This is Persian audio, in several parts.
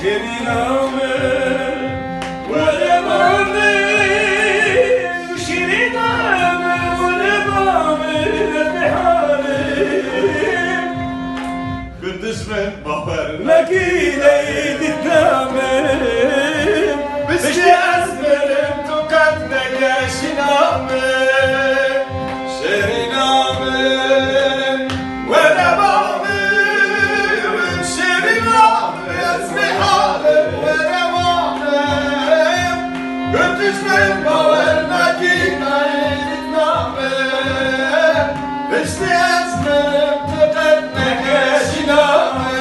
شرینامه ولبامه شرینامه ولبامه بحالم كنتش من بحر لكيلي تتنامم بشتي أزمرم تقدنا شنامه شرينامه ولبامه شرينامه اسمي حالم ولبامه كنتش من بحر لكيلي تتنامم بشتي أزمرم تقدنا شنامه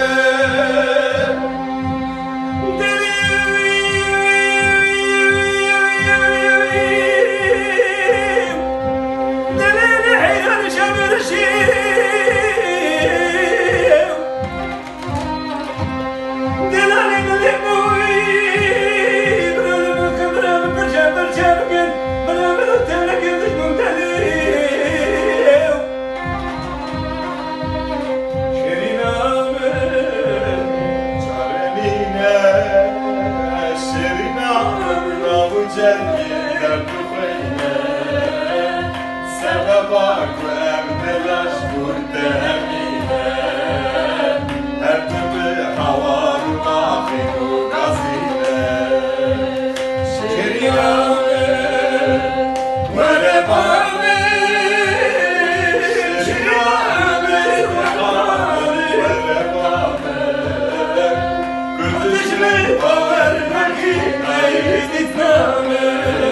سببك وأبدلش قدامينا هرتب حوار وطاخن وقصيدة شرينامه ولبامه شرينامه ولبامه كنتش من ولبامه لكيلي تتنامم